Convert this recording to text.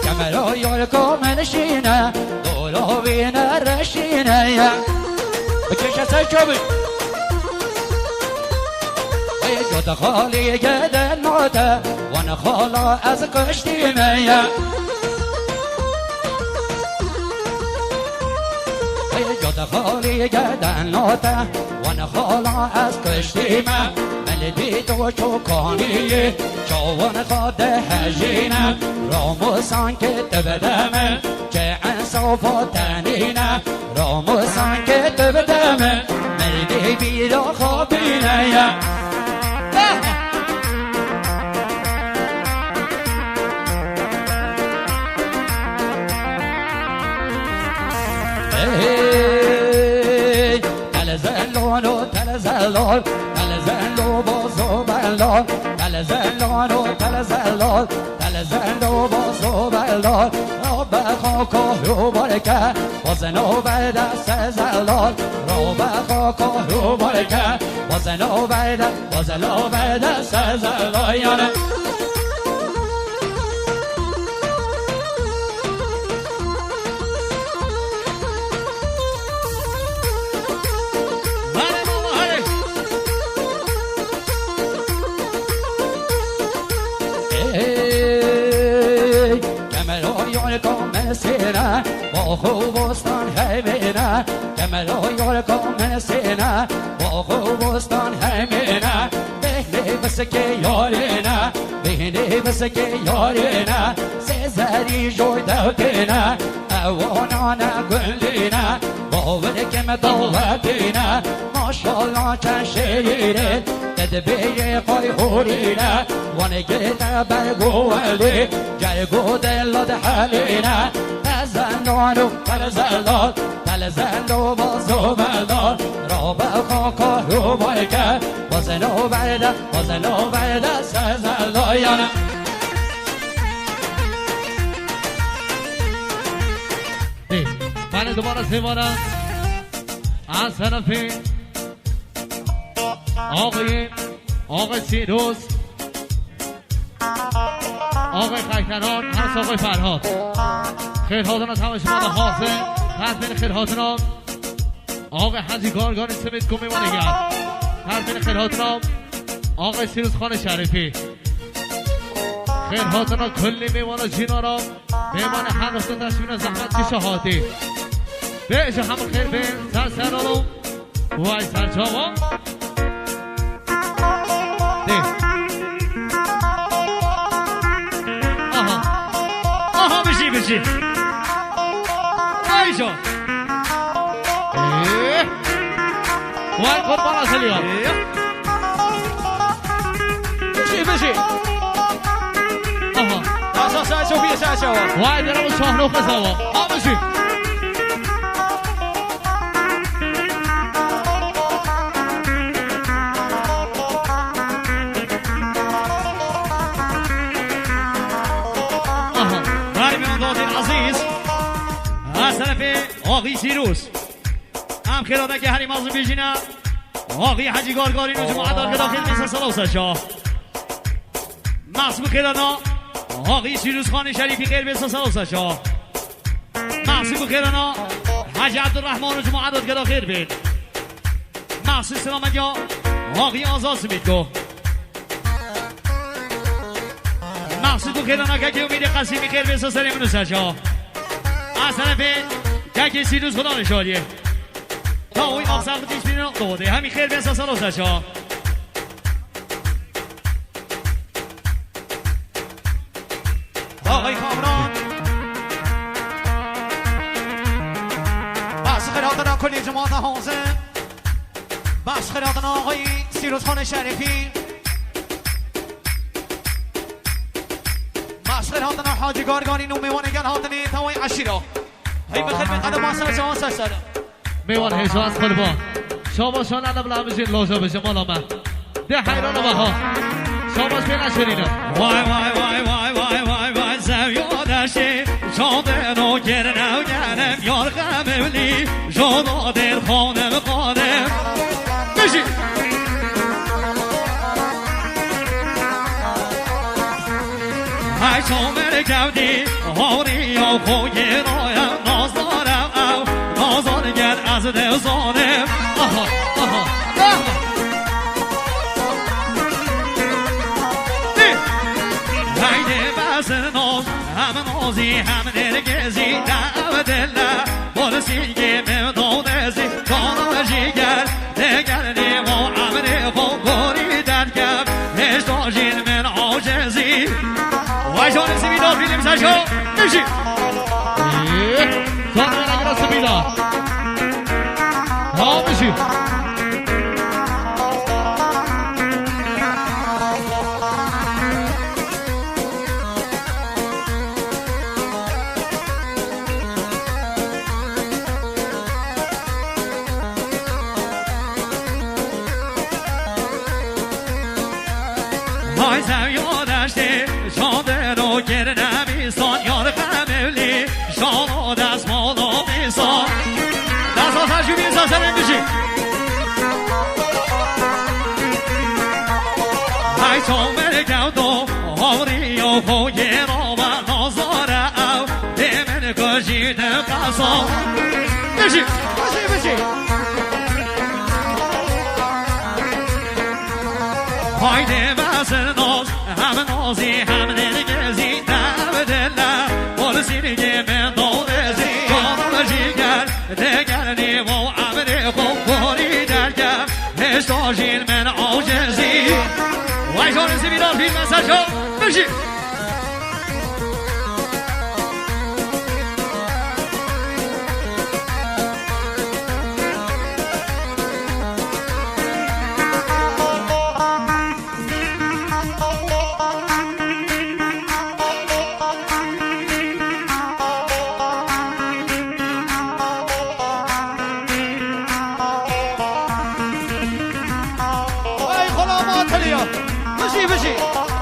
جمال یارکو منشینه دولو بینه رشینه بکش از چوبی جد خالی گدن نوته وان خالا از کشتینه جد خالی گدن نوته وان خالا از کشتینه ملدی تو چوکانی چوان خود هجینه راموسان که تبدمه چه انصاف و تنینه راموسان که تبدمه ملدی بیرا خوابینه تلزلون تلزلون تلزلون بازو بلال تلزلون تلزلون تلزلون بازو بلال رب خاکا رو برکه وزنو بعد سزلال رب خاکا رو برکه وزنو بعد سزلال یانه سینه با خوبستان همینه جمال یارکو من سینه با خوبستان همینه بهنه بس که یارینه بهنه بس که یارینه سزری جوی دوتینه اوانانه گلینه باور که مدوتینه ماشالله چند شیره تدبیر قای هورینه وانگیتا برگولی جرگو دلاد حالینه تزنانو تلزلال تلزلو بازو بلال رابع خاکا رو بایکه وزنو برده سزلایانه من دوباره سیمانم از طرف آقای سیروس آقای خیکنان هست آقای فرهاد خیرهاتون از همه شما حاضر تحصیل خیرهاتون آقای حجی کارگان سمید کن میمانگر تحصیل خیرهاتون آقای سیروس خان شریفی خیرهاتون کلی میمانه جینا را میمانه هر رفتن تشوین زحمت چی شهاتی بیش همه خیر بین سر سرانو وای سر جاوا آها بشی ایشو وای قربان اصلی ها بشی آها ساشو بیا ساشو وای درمو شاهروخ سوا بشی آقای سیروس هم خیراده که هری مازم بیجینه آقای حجی گارگارین و جماعت دار که داخل میسه سلاسه شا محصوب خیرانا آقای سیروس خان شریفی خیل بیسه سلاسه شا محصوب خیرانا حجی عبدالرحمن و جماعت دار که داخل بید محصوب سلامت یا آقای آزاد سمید کو محصوب خیرانا که امید قسیمی خیل بیسه سلیم نسه شا از طرف که سیروس خدا نشاریه تا اوی مقصد دیش بینه داده همین خیر به اساس رازش ها آقای کامران بس خیراتنا کلی جماعت حوزه بس خیراتنا آقای سیروس خان شریفی بس خیراتنا حاجی گارگانی نو میوانگر هاتنی تاوی عشیرا هی بخیر من قدم واسه جوان سر میوان هیچ از قربان شاباشان عدم لامشین لوزه بشه مالا من ده حیران بها شاباش پینا شرینه وای وای وای وای وای وای وای زویادشی شاده نو گرنو گرم یار غمولی جادا دل خانم خانم بشی های شامل کودی هاری و خوی رایم نازدارم او نازانگر از دل زانم آها آها haydi basın ol hem nozi hem nergezi davedella bol silgi mevdodezi kanı jiger ne geldi o amri kokori derkem hiç dojin men acezi vay canım sivida film saço nişi sonra ne sivida ha nişi های سویا دشتی شاده رو گرنه بیستان یار قمولی شانا دست مالا بیستان دست ها سرشو بیستان سرین بشی های چومر گودو آوری و خوی را و نازاره او دیمن کشید قصا بشی بشی بشی haydi basın noz hem nozi hem nergezi davedella bol silgi mevdodezi kanı jiger ne geldi o amri kokori derkem hiç dojin men acezi vay canım sivida film saço bişi بشی بشی